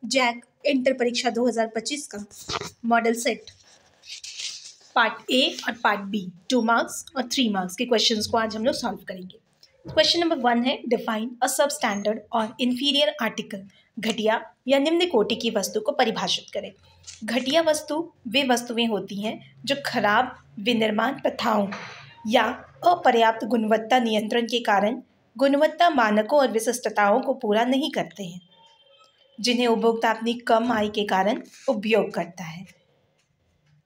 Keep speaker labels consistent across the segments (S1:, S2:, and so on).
S1: Jack inter परीक्षा 2025 का model set part A और पार्ट बी 2 मार्क्स और 3 मार्क्स के क्वेश्चंस को आज हम लोग सॉल्व करेंगे। क्वेश्चन नंबर 1 है, डिफाइन अ सब स्टैंडर्ड और इन्फीरियर आर्टिकल। घटिया या निम्न कोटि की वस्तु को परिभाषित करें। घटिया वस्तु वे वस्तुएं होती हैं जो खराब विनिर्माण प्रथाओं या अपर्याप्त गुणवत्ता नियंत्रण के कारण गुणवत्ता मानकों और विशिष्टताओं को पूरा नहीं करते हैं, जिन्हें उपभोक्ता अपनी कम आय के कारण उपयोग करता है।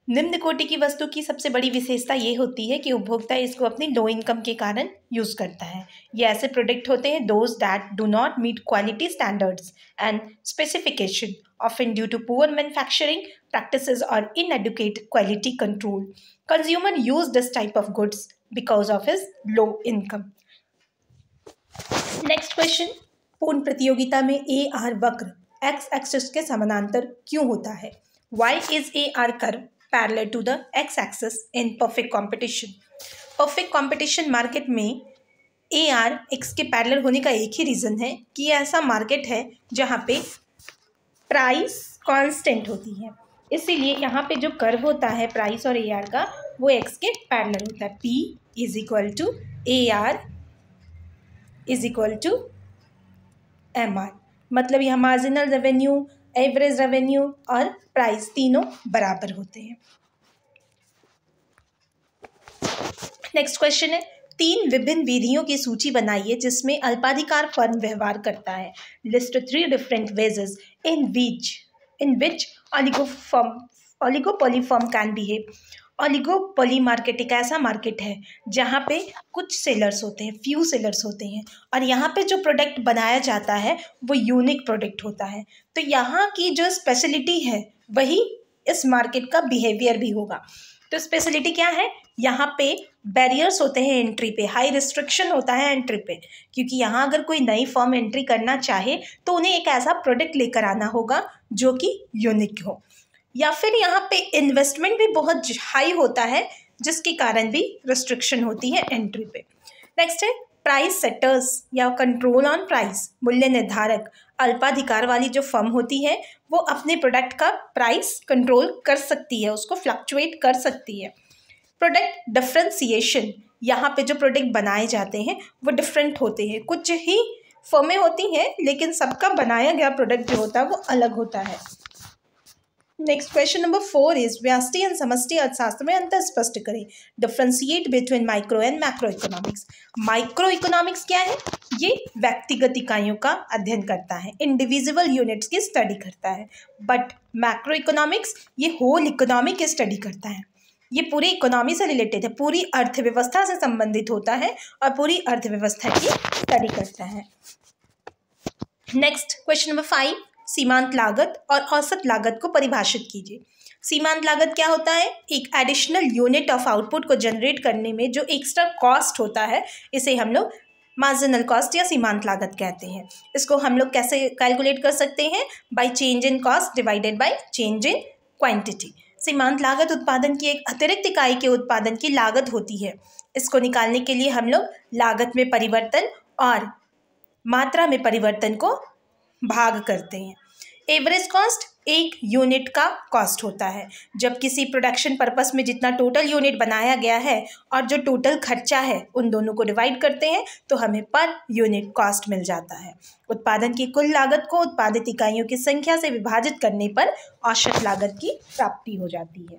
S1: निम्न कोटि की वस्तु की सबसे बड़ी विशेषता ये होती है कि उपभोक्ता इसको अपनी लो इनकम के कारण यूज़ करता है। ये ऐसे प्रोडक्ट होते हैं those that do not meet quality standards and specification often due to poor manufacturing practices और inadequate quality control. Consumer use this type of goods because of his low income. Next question, पूर्ण प्रतियोगिता में AR वक्र x axis के समानांतर क्यों होता है? Why is AR curve parallel to the x axis in perfect competition? Perfect competition market में AR x के पैरेलल होने का एक ही रीज़न है कि ऐसा मार्केट है जहाँ पे प्राइस कांस्टेंट होती है, इसीलिए यहाँ पे जो कर्व होता है प्राइस और AR का वो x के पैरेलल होता है। P is equal to AR is equal to MR, मतलब यह मार्जिनल रेवेन्यू, एवरेज रेवेन्यू और प्राइस तीनों बराबर होते हैं। नेक्स्ट क्वेश्चन है, 3 विभिन्न विधियों की सूची बनाइए जिसमें अल्पाधिकार फर्म व्यवहार करता है। List 3 different wages in which oligopoly firm can behave. Oligopoly market एक ऐसा मार्केट है जहाँ पे कुछ सेलर्स होते हैं, फ्यू सेलर्स होते हैं, और यहाँ पे जो प्रोडक्ट बनाया जाता है वो यूनिक प्रोडक्ट होता है। तो यहाँ की जो स्पेशलिटी है वही इस मार्केट का बिहेवियर भी होगा। तो स्पेशलिटी क्या है? यहाँ पे बैरियर्स होते हैं एंट्री पे, हाई रिस्ट्रिक्शन होता है एंट्री पे, क्योंकि यहाँ अगर कोई नई फर्म एंट्री करना चाहे तो उन्हें एक ऐसा प्रोडक्ट लेकर आना होगा जो कि यूनिक हो, या फिर यहाँ पे इन्वेस्टमेंट भी बहुत हाई होता है जिसके कारण भी रिस्ट्रिक्शन होती है एंट्री पे। नेक्स्ट है, प्राइस सेटर्स या कंट्रोल ऑन प्राइस, मूल्य निर्धारक। अल्पाधिकार वाली जो फर्म होती है वो अपने प्रोडक्ट का प्राइस कंट्रोल कर सकती है, उसको फ्लक्चुएट कर सकती है। प्रोडक्ट डिफ्रेंसिएशन, यहाँ पे जो प्रोडक्ट बनाए जाते हैं वो डिफरेंट होते हैं, कुछ ही फर्में होती हैं लेकिन सबका बनाया गया प्रोडक्ट जो होता है वो अलग होता है। नेक्स्ट क्वेश्चन नंबर 4 इज, व्यष्टि एंड समष्टि अर्थशास्त्र में अंतर स्पष्ट करें। Differentiate between micro and macro economics. Micro economics क्या है? ये व्यक्तिगत इकाइयों का अध्ययन करता है, इंडिविजुअल यूनिट्स की स्टडी करता है। बट मैक्रो इकोनॉमिक्स ये होल इकोनॉमी की स्टडी करता है, ये पूरी इकोनॉमी से रिलेटेड है, पूरी अर्थव्यवस्था से संबंधित होता है और पूरी अर्थव्यवस्था की स्टडी करता है। नेक्स्ट क्वेश्चन नंबर 5, सीमांत लागत और औसत लागत को परिभाषित कीजिए। सीमांत लागत क्या होता है? एक एडिशनल यूनिट ऑफ आउटपुट को जनरेट करने में जो एक्स्ट्रा कॉस्ट होता है इसे हम लोग मार्जिनल कॉस्ट या सीमांत लागत कहते हैं। इसको हम लोग कैसे कैलकुलेट कर सकते हैं? By change in cost divided by change in quantity. सीमांत लागत उत्पादन की एक अतिरिक्त इकाई के उत्पादन की लागत होती है। इसको निकालने के लिए हम लोग लागत में परिवर्तन और मात्रा में परिवर्तन को भाग करते हैं। एवरेज कॉस्ट एक यूनिट का कॉस्ट होता है। जब किसी प्रोडक्शन पर्पस में जितना टोटल यूनिट बनाया गया है और जो टोटल खर्चा है उन दोनों को डिवाइड करते हैं तो हमें पर यूनिट कॉस्ट मिल जाता है। उत्पादन की कुल लागत को उत्पादित इकाइयों की संख्या से विभाजित करने पर औसत लागत की प्राप्ति हो जाती है।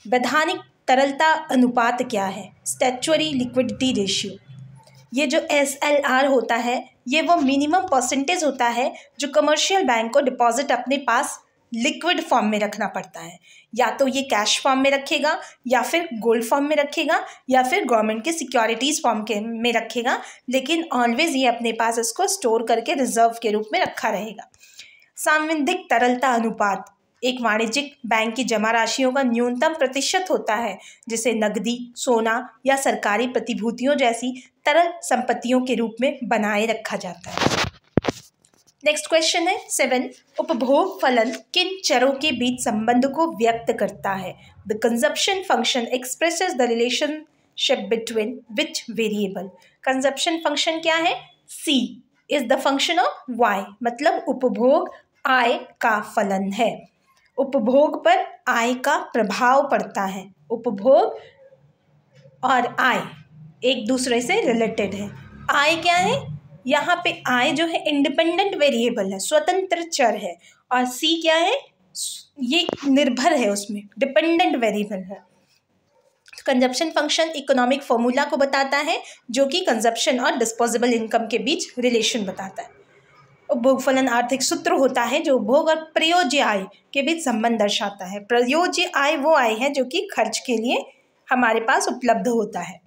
S1: वैधानिक तरलता अनुपात क्या है? Statutory liquidity ratio. ये जो SLR होता है ये वो मिनिमम परसेंटेज होता है जो कमर्शियल बैंक को डिपॉजिट अपने पास लिक्विड फॉर्म में रखना पड़ता है। या तो ये कैश फॉर्म में रखेगा, या फिर गोल्ड फॉर्म में रखेगा, या फिर गवर्नमेंट के सिक्योरिटीज़ फॉर्म के में रखेगा, लेकिन ऑलवेज ये अपने पास इसको स्टोर करके रिजर्व के रूप में रखा रहेगा। सांविधिक तरलता अनुपात एक वाणिज्यिक बैंक की जमा राशियों का न्यूनतम प्रतिशत होता है जिसे नकदी, सोना या सरकारी प्रतिभूतियों जैसी तरल संपत्तियों के रूप में बनाए रखा जाता है। नेक्स्ट क्वेश्चन है 7, उपभोग फलन किन चरों के बीच संबंध को व्यक्त करता है? The consumption function expresses the relationship between which variable. Consumption function क्या है? C is the function of Y, मतलब उपभोग आय का फलन है। उपभोग पर आय का प्रभाव पड़ता है। उपभोग और आय एक दूसरे से रिलेटेड है। आय क्या है? यहाँ पे आय जो है इंडिपेंडेंट वेरिएबल है, स्वतंत्र चर है, और सी क्या है? ये निर्भर है, उसमें डिपेंडेंट वेरिएबल है। कंजप्शन फंक्शन इकोनॉमिक फॉर्मूला को बताता है जो कि कंजप्शन और डिस्पोजेबल इनकम के बीच रिलेशन बताता है। उपभोग फलन आर्थिक सूत्र होता है जो उपभोग और प्रयोज्य आय के बीच संबंध दर्शाता है। प्रयोज्य आय वो आय है जो कि खर्च के लिए हमारे पास उपलब्ध होता है।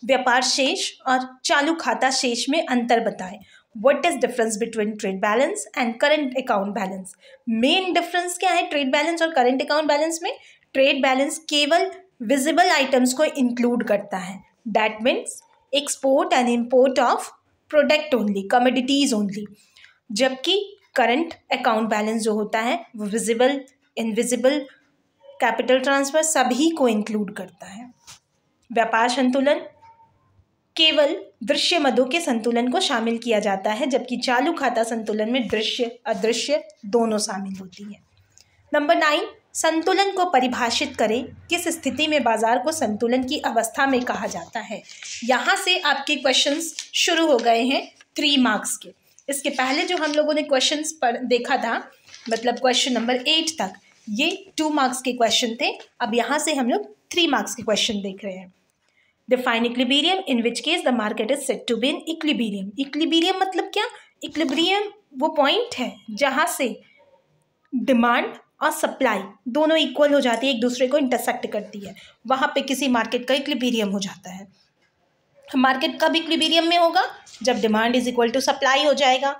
S1: व्यापार शेष और चालू खाता शेष में अंतर बताएं। What is difference between trade balance and current account balance? Main difference क्या है ट्रेड बैलेंस और करंट अकाउंट बैलेंस में? ट्रेड बैलेंस केवल विजिबल आइटम्स को इंक्लूड करता है। That means export and import of product only, commodities only. जबकि current account balance जो होता है वो विजिबल, इनविजिबल, कैपिटल ट्रांसफर सभी को इंक्लूड करता है। व्यापार संतुलन केवल दृश्य मदों के संतुलन को शामिल किया जाता है, जबकि चालू खाता संतुलन में दृश्य अदृश्य दोनों शामिल होती है। नंबर 9, संतुलन को परिभाषित करें। किस स्थिति में बाजार को संतुलन की अवस्था में कहा जाता है? यहाँ से आपके क्वेश्चंस शुरू हो गए हैं 3 मार्क्स के। इसके पहले जो हम लोगों ने क्वेश्चंस पर देखा था, मतलब क्वेश्चन नंबर 8 तक, ये 2 मार्क्स के क्वेश्चन थे। अब यहाँ से हम लोग 3 मार्क्स के क्वेश्चन देख रहे हैं। Define equilibrium in which case the market is said to be in equilibrium. Equilibrium मतलब क्या? इक्विलिब्रियम वो पॉइंट है जहाँ से डिमांड और सप्लाई दोनों इक्वल हो जाती है, एक दूसरे को इंटरसेक्ट करती है। वहाँ पे किसी मार्केट का इक्विलिब्रियम हो जाता है। मार्केट कब इक्विलिब्रियम में होगा? जब demand is equal to supply हो जाएगा।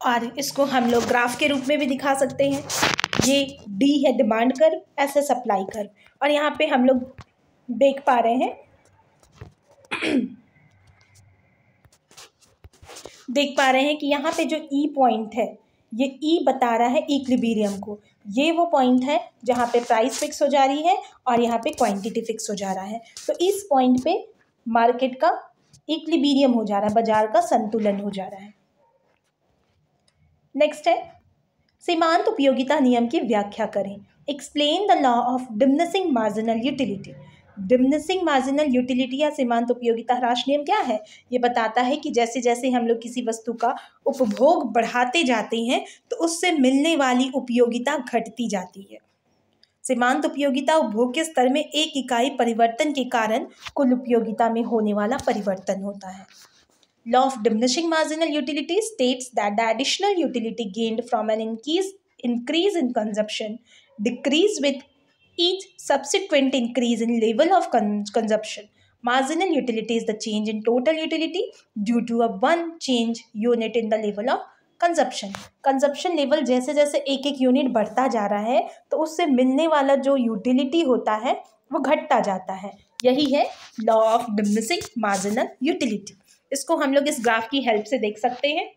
S1: और इसको हम लोग ग्राफ के रूप में भी दिखा सकते हैं। ये डी है डिमांड कर्व, ऐसे सप्लाई कर्व, और यहाँ पे हम लोग देख पा रहे हैं कि यहाँ पे जो ई पॉइंट है, ये ई बता रहा है इक्विलिब्रियम को। ये वो पॉइंट है जहाँ पे प्राइस फिक्स हो जा रही है और यहाँ पे क्वांटिटी फिक्स हो जा रहा है। तो इस पॉइंट पे मार्केट का इक्विलिब्रियम हो जा रहा है, बाजार का संतुलन हो जा रहा है। नेक्स्ट है सीमांत उपयोगिता नियम की व्याख्या करें। Explain the law of diminishing marginal utility. Diminishing marginal utility या सीमांत उपयोगिता ह्रास नियम क्या है? ये बताता है कि जैसे जैसे हम लोग किसी वस्तु का उपभोग बढ़ाते जाते हैं तो उससे मिलने वाली उपयोगिता घटती जाती है। सीमांत उपयोगिता उपभोग के स्तर में एक इकाई परिवर्तन के कारण कुल उपयोगिता में होने वाला परिवर्तन होता है। Law of diminishing marginal utility states that the additional utility gained from an increase in consumption decrease with each subsequent increase in level of consumption. Marginal utility is the change in total utility due to a one change unit in the level of consumption. Consumption level जैसे जैसे एक एक unit बढ़ता जा रहा है तो उससे मिलने वाला जो यूटिलिटी होता है वो घटता जाता है। यही है law of diminishing marginal utility. इसको हम लोग इस ग्राफ की हेल्प से देख सकते हैं।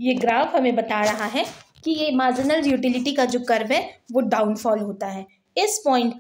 S1: ये ग्राफ हमें बता रहा है कि ये मार्जिनल यूटिलिटी का जो कर्व है वो डाउनफॉल होता है। इस पॉइंट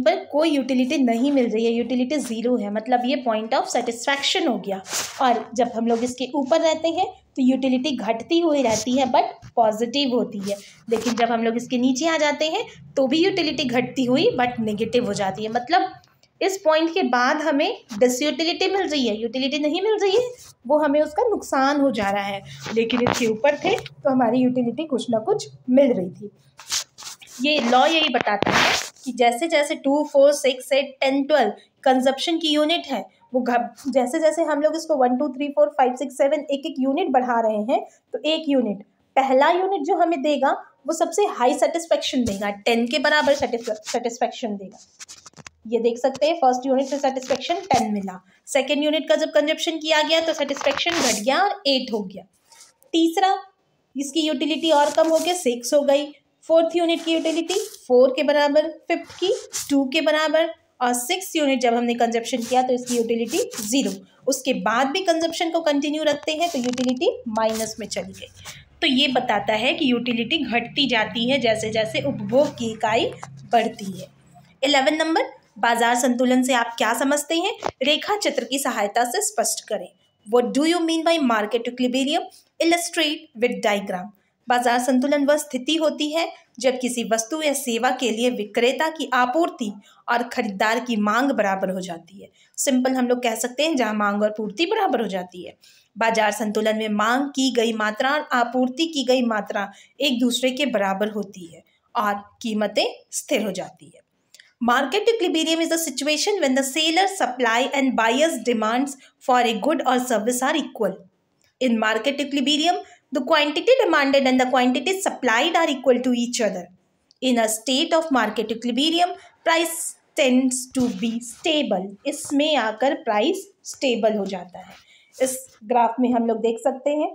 S1: पर कोई यूटिलिटी नहीं मिल रही है, यूटिलिटी 0 है, मतलब ये पॉइंट ऑफ सेटिस्फैक्शन हो गया। और जब हम लोग इसके ऊपर रहते हैं तो यूटिलिटी घटती हुई रहती है बट पॉजिटिव होती है। लेकिन जब हम लोग इसके नीचे आ जाते हैं तो भी यूटिलिटी घटती हुई बट नेगेटिव हो जाती है। मतलब इस पॉइंट के बाद हमें डिसयूटिलिटी मिल रही है, यूटिलिटी नहीं मिल रही है, वो हमें उसका नुकसान हो जा रहा है। लेकिन इसके ऊपर थे तो हमारी यूटिलिटी कुछ ना कुछ मिल रही थी। ये लॉ यही बताता है कि जैसे जैसे 2, 4, 6, 8, 10, 12 कंजप्शन की यूनिट है, वो जैसे जैसे हम लोग इसको 1, 2, 3, 4, 5, 6, 7 एक एक यूनिट बढ़ा रहे हैं तो एक यूनिट, पहला यूनिट जो हमें देगा वो सबसे हाई सेटिस्फेक्शन देगा, 10 के बराबर सेटिस्फेक्शन देगा। ये देख सकते हैं फर्स्ट यूनिट से सेटिस्फेक्शन 10 मिला। सेकेंड यूनिट का जब कंजप्शन किया गया तो सेटिस्फेक्शन घट गया और 8 हो गया। तीसरा, इसकी यूटिलिटी और कम हो गया, 6 हो गई। फोर्थ यूनिट की यूटिलिटी 4 के बराबर, फिफ्थ की 2 के बराबर, और 6th यूनिट जब हमने कंजप्शन किया तो इसकी यूटिलिटी 0। उसके बाद भी कंजप्शन को कंटिन्यू रखते हैं तो यूटिलिटी माइनस में चली गई। तो ये बताता है कि यूटिलिटी घटती जाती है जैसे जैसे उपभोग की इकाई बढ़ती है। 11 नंबर, बाजार संतुलन से आप क्या समझते हैं? रेखा चित्र की सहायता से स्पष्ट करें। What do you mean by market equilibrium? Illustrate with diagram. बाजार संतुलन वह स्थिति होती है जब किसी वस्तु या सेवा के लिए विक्रेता की आपूर्ति और खरीदार की मांग बराबर हो जाती है। सिंपल हम लोग कह सकते हैं जहां मांग और पूर्ति बराबर हो जाती है। बाजार संतुलन में मांग की गई मात्रा और आपूर्ति की गई मात्रा एक दूसरे के बराबर होती है और कीमतें स्थिर हो जाती है। Market equilibrium is a situation when the seller's supply and buyer's demands for a good or service are equal. In market equilibrium, the quantity demanded and the quantity supplied are equal to each other. In a state of market equilibrium, price tends to be stable. इसमें आकर price stable हो जाता है। इस graph में हम लोग देख सकते हैं,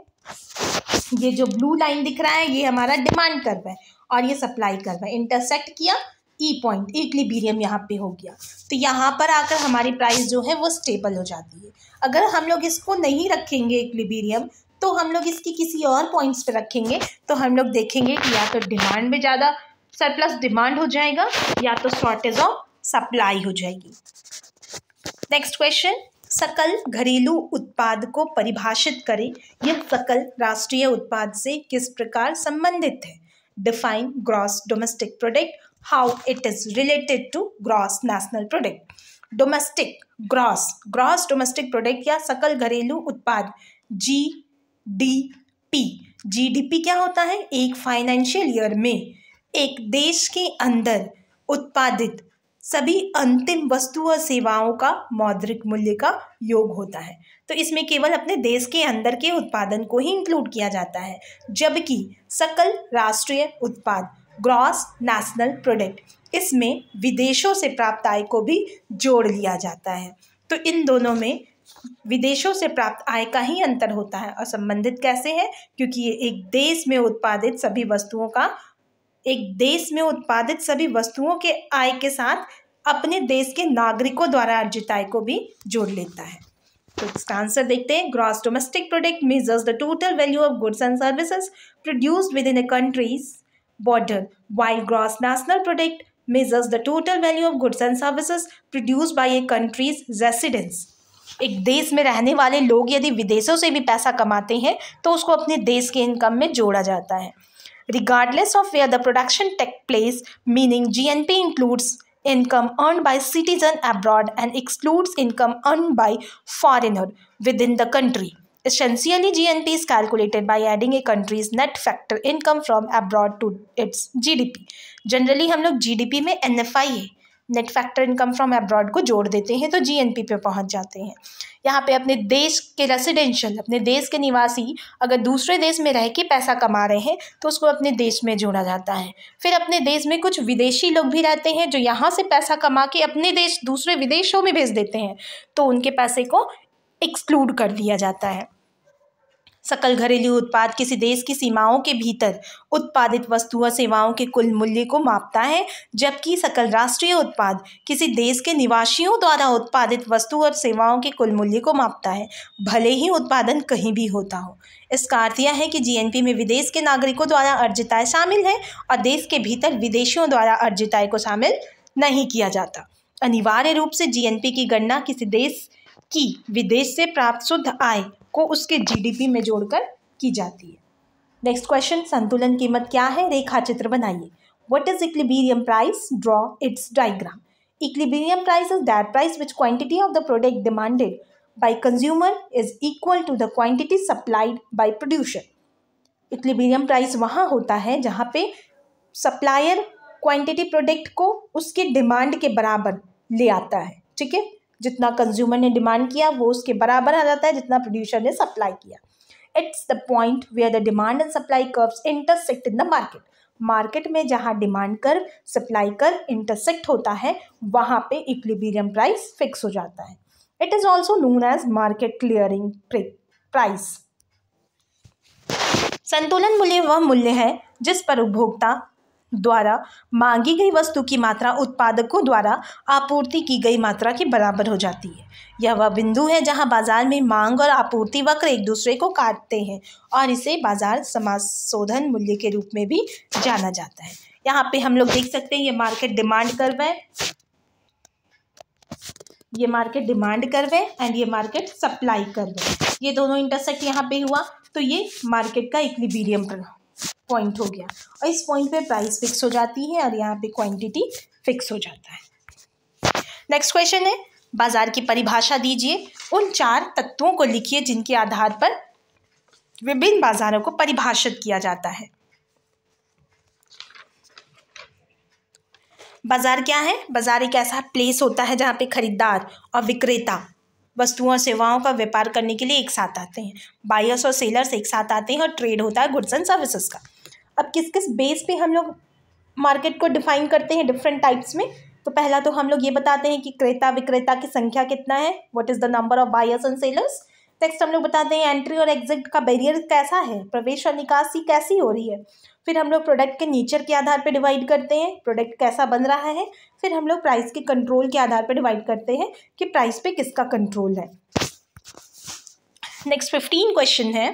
S1: ये जो ब्लू लाइन दिख रहा है ये हमारा डिमांड कर्व है और ये सप्लाई कर्व है। इंटरसेक्ट किया, ई पॉइंट, इक्विलिब्रियम यहाँ पे हो गया, तो यहाँ पर आकर हमारी प्राइस जो है वो स्टेबल हो जाती है। अगर हम लोग इसको नहीं रखेंगे इक्विलिब्रियम, तो हम लोग इसकी किसी और पॉइंट्स पे रखेंगे तो हम लोग देखेंगे कि या तो डिमांड में ज़्यादा सरप्लस डिमांड हो जाएगा या तो शॉर्टेज ऑफ सप्लाई हो जाएगी। नेक्स्ट क्वेश्चन, सकल घरेलू उत्पाद को परिभाषित करें। यह सकल राष्ट्रीय उत्पाद से किस प्रकार संबंधित है? Define gross domestic product, how it is related to gross national product. Domestic, gross domestic product या सकल घरेलू उत्पाद, जीडीपी। जीडीपी क्या होता है? एक फाइनेंशियल ईयर में एक देश के अंदर उत्पादित सभी अंतिम वस्तु और सेवाओं का मौद्रिक मूल्य का योग होता है। तो इसमें केवल अपने देश के अंदर के उत्पादन को ही इंक्लूड किया जाता है, जबकि सकल राष्ट्रीय उत्पाद ग्रॉस नेशनल प्रोडक्ट, इसमें विदेशों से प्राप्त आय को भी जोड़ लिया जाता है। तो इन दोनों में विदेशों से प्राप्त आय का ही अंतर होता है और संबंधित कैसे है? क्योंकि ये एक देश में उत्पादित सभी वस्तुओं के आय के साथ अपने देश के नागरिकों द्वारा अर्जित आय को भी जोड़ लेता है। तो इसका आंसर देखते हैं। Gross domestic product measures the total value of goods and services produced with in A countries border, while gross national product measures the total value of goods and services produced by a country's residents. एक देश में रहने वाले लोग यदि विदेशों से भी पैसा कमाते हैं तो उसको अपने देश के इनकम में जोड़ा जाता है। Regardless of where the production take place, meaning GNP includes income earned by citizen abroad and excludes income earned by foreigner within the country. Essentially, GNP is calculated by adding a country's net factor income from abroad to its GDP. Generally हम लोग GDP में NFI है, net factor income from abroad को जोड़ देते हैं तो GNP पे पहुंच जाते हैं। यहाँ पे अपने देश के रेसिडेंशियल, अपने देश के निवासी अगर दूसरे देश में रह के पैसा कमा रहे हैं तो उसको अपने देश में जोड़ा जाता है। फिर अपने देश में कुछ विदेशी लोग भी रहते हैं जो यहाँ से पैसा कमा के अपने देश दूसरे विदेशों में भेज देते हैं, तो उनके पैसे को एक्सक्लूड कर दिया जाता है। सकल घरेलू उत्पाद किसी देश की सीमाओं के भीतर उत्पादित वस्तु और सेवाओं के कुल मूल्य को मापता है, जबकि सकल राष्ट्रीय उत्पाद किसी देश के निवासियों द्वारा उत्पादित वस्तु और सेवाओं के कुल मूल्य को मापता है, भले ही उत्पादन कहीं भी होता हो। इसका अर्थ यह है कि जीएनपी में विदेश के नागरिकों द्वारा अर्जित आय शामिल है और देश के भीतर विदेशियों द्वारा अर्जित आय को शामिल नहीं किया जाता। अनिवार्य रूप से जीएनपी की गणना किसी देश की विदेश से प्राप्त शुद्ध आय को उसके जीडीपी में जोड़कर की जाती है। नेक्स्ट क्वेश्चन, संतुलन कीमत क्या है? रेखा चित्र बनाइए। What is equilibrium price? Draw its diagram. Equilibrium price is that price which quantity of the product demanded by consumer is equal to the quantity supplied by producer. Equilibrium price वहाँ होता है जहाँ पे सप्लायर क्वांटिटी प्रोडक्ट को उसके demand के बराबर ले आता है, ठीक है। जितना कंज्यूमर ने डिमांड किया वो उसके बराबर आ जाता है जितना प्रोड्यूसर ने सप्लाई किया। It's the point where the demand and supply curves intersect in the market. Market में जहाँ demand curve supply curve intersect होता है वहाँ पे इक्विलिब्रियम प्राइस फिक्स हो जाता है। It is also known as market clearing price. संतुलन मूल्य वह मूल्य है जिस पर उपभोक्ता द्वारा मांगी गई वस्तु की मात्रा उत्पादकों द्वारा आपूर्ति की गई मात्रा के बराबर हो जाती है। यह वह बिंदु है जहां बाजार में मांग और आपूर्ति वक्र एक दूसरे को काटते हैं और इसे बाजार समाशोधन मूल्य के रूप में भी जाना जाता है। यहाँ पे हम लोग देख सकते हैं ये मार्केट डिमांड कर्व है ये मार्केट डिमांड कर रहे एंड ये मार्केट सप्लाई कर रहे, ये दोनों इंटरसेक्ट यहाँ पे हुआ तो ये मार्केट का इक्विलिब्रियम पॉइंट हो गया और इस पॉइंट पे प्राइस फिक्स हो जाती है और यहाँ पे क्वांटिटी फिक्स हो जाता है। नेक्स्ट क्वेश्चन है, बाजार की परिभाषा दीजिए, उन 4 तत्वों को लिखिए जिनके आधार पर विभिन्न बाजारों को परिभाषित किया जाता है। बाजार क्या है? बाजार एक ऐसा प्लेस होता है जहाँ पे खरीदार और विक्रेता वस्तुओं और सेवाओं का व्यापार करने के लिए एक साथ आते हैं। बायर्स और सेलर्स एक साथ आते हैं और ट्रेड होता है गुड्स एंड सर्विसेज का। अब किस किस बेस पे हम लोग मार्केट को डिफाइन करते हैं डिफरेंट टाइप्स में? तो पहला तो हम लोग ये बताते हैं कि क्रेता विक्रेता की संख्या कितना है, what is the number of buyers and sellers. Next हम लोग बताते हैं एंट्री और एग्जिट का बैरियर कैसा है, प्रवेश और निकासी कैसी हो रही है। फिर हम लोग प्रोडक्ट के नेचर के आधार पर डिवाइड करते हैं, प्रोडक्ट कैसा बन रहा है। फिर हम लोग प्राइस के कंट्रोल के आधार पर डिवाइड करते हैं कि प्राइस पे किसका कंट्रोल है। नेक्स्ट 15 क्वेश्चन है,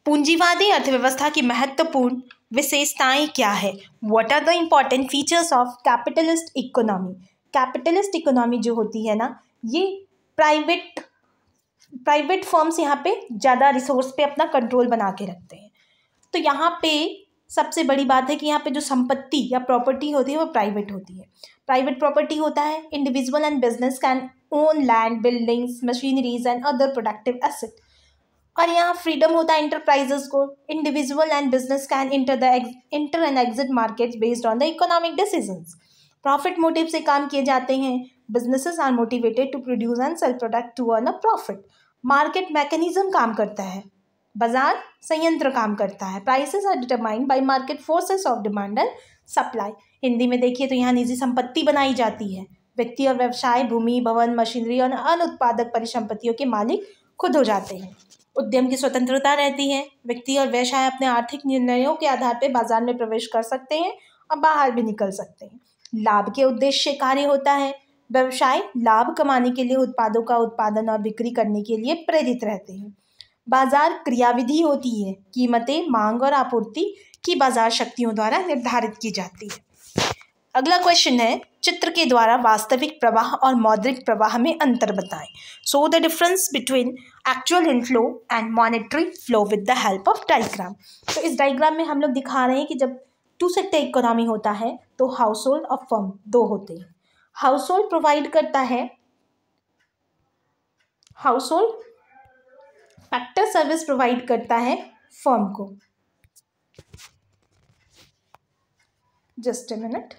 S1: पूंजीवादी अर्थव्यवस्था की महत्वपूर्ण विशेषताएं क्या है? What are the important features of capitalist economy? Capitalist economy जो होती है ना, ये प्राइवेट फर्म्स यहाँ पे ज़्यादा रिसोर्स पे अपना कंट्रोल बना के रखते हैं। तो यहाँ पे सबसे बड़ी बात है कि यहाँ पे जो संपत्ति या प्रॉपर्टी होती है वो प्राइवेट होती है। प्राइवेट प्रॉपर्टी होता है, individual and business can own land, buildings, machineries and other productive asset. और यहाँ फ्रीडम होता है इंटरप्राइजेस को, individual and business can enter and exit markets based on the economic decisions. Profit motive से काम किए जाते हैं, businesses are motivated to produce and sell product to earn a profit. Market mechanism काम करता है, बाजार संयंत्र काम करता है। Prices are determined by market forces of demand and supply. Hindi में देखिए तो यहाँ निजी संपत्ति बनाई जाती है, व्यक्ति और व्यवसाय भूमि, भवन, मशीनरी और अन्य उत्पादक परिसंपत्तियों के मालिक खुद हो जाते हैं। उद्यम की स्वतंत्रता रहती है, व्यक्ति और व्यवसाय अपने आर्थिक निर्णयों के आधार पर बाजार में प्रवेश कर सकते हैं और बाहर भी निकल सकते हैं। लाभ के उद्देश्य से कार्य होता है, व्यवसाय लाभ कमाने के लिए उत्पादों का उत्पादन और बिक्री करने के लिए प्रेरित रहते हैं। बाजार क्रियाविधि होती है, कीमतें मांग और आपूर्ति की बाजार शक्तियों द्वारा निर्धारित की जाती है। अगला क्वेश्चन है, चित्र के द्वारा वास्तविक प्रवाह और मौद्रिक प्रवाह में अंतर बताएं। So the difference between actual inflow and monetary flow with the help of diagram. तो इस डायग्राम में हम लोग दिखा रहे हैं कि जब 2 सेक्टर इकोनॉमी होता है तो हाउस होल्ड और फर्म 2 होते हैं। हाउस होल्ड प्रोवाइड करता है, house hold factor service provide करता है फर्म को। Just a minute.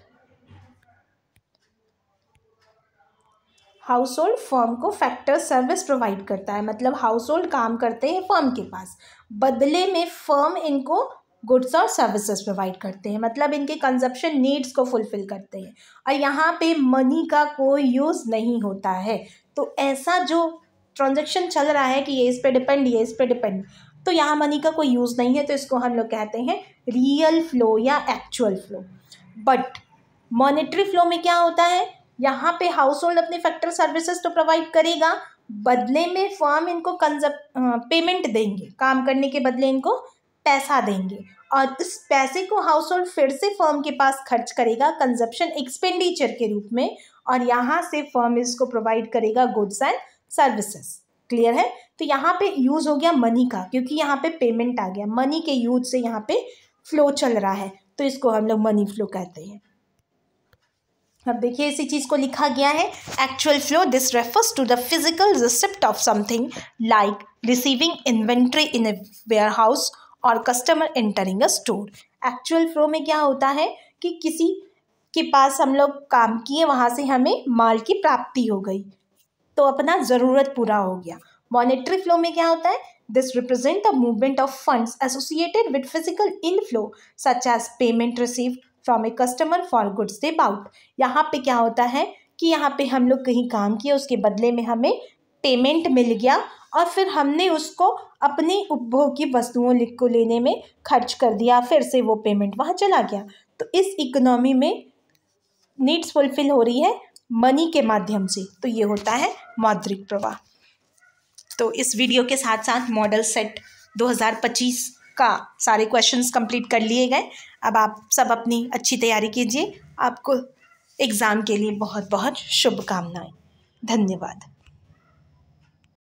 S1: House hold firm को फैक्टर सर्विस प्रोवाइड करता है, मतलब हाउस होल्ड काम करते हैं फर्म के पास, बदले में फर्म इनको गुड्स और सर्विसेज प्रोवाइड करते हैं, मतलब इनके कंजप्शन नीड्स को फुलफिल करते हैं। और यहाँ पे मनी का कोई यूज़ नहीं होता है। तो ऐसा जो ट्रांजैक्शन चल रहा है कि ये इस पे डिपेंड, ये इस पे डिपेंड, तो यहाँ मनी का कोई यूज़ नहीं है, तो इसको हम लोग कहते हैं रियल फ्लो या actual flow. But monetary flow में क्या होता है, यहाँ पे हाउस होल्ड अपने फैक्टर सर्विसेज तो प्रोवाइड करेगा, बदले में फर्म इनको पेमेंट देंगे, काम करने के बदले इनको पैसा देंगे और इस पैसे को हाउस होल्ड फिर से फर्म के पास खर्च करेगा कंजप्शन एक्सपेंडिचर के रूप में, और यहाँ से फर्म इसको प्रोवाइड करेगा गुड्स एंड सर्विसेज। क्लियर है? तो यहाँ पे यूज़ हो गया मनी का, क्योंकि यहाँ पे पेमेंट आ गया, मनी के यूज से यहाँ पे फ्लो चल रहा है, तो इसको हम लोग मनी फ्लो कहते हैं। अब देखिए इसी चीज़ को लिखा गया है, actual flow this refers to the physical receipt of something like receiving inventory in a warehouse और customer entering a store. Actual flow में क्या होता है कि किसी के पास हम लोग काम किए, वहाँ से हमें माल की प्राप्ति हो गई, तो अपना ज़रूरत पूरा हो गया। मॉनेटरी फ्लो में क्या होता है, this represent the movement of funds associated with physical inflow such as payment received from a customer for goods they bought. यहाँ पे क्या होता है कि यहाँ पे हम लोग कहीं काम किए, उसके बदले में हमें पेमेंट मिल गया और फिर हमने उसको अपनी उपभोग की वस्तुओं को लेने में खर्च कर दिया, फिर से वो पेमेंट वहाँ चला गया। तो इस इकोनॉमी में नीड्स फुलफिल हो रही है मनी के माध्यम से, तो ये होता है मौद्रिक प्रवाह। तो इस वीडियो के साथ साथ मॉडल सेट 2025 का सारे क्वेश्चंस कंप्लीट कर लिए गए। अब आप सब अपनी अच्छी तैयारी कीजिए। आपको एग्ज़ाम के लिए बहुत बहुत शुभकामनाएं। धन्यवाद।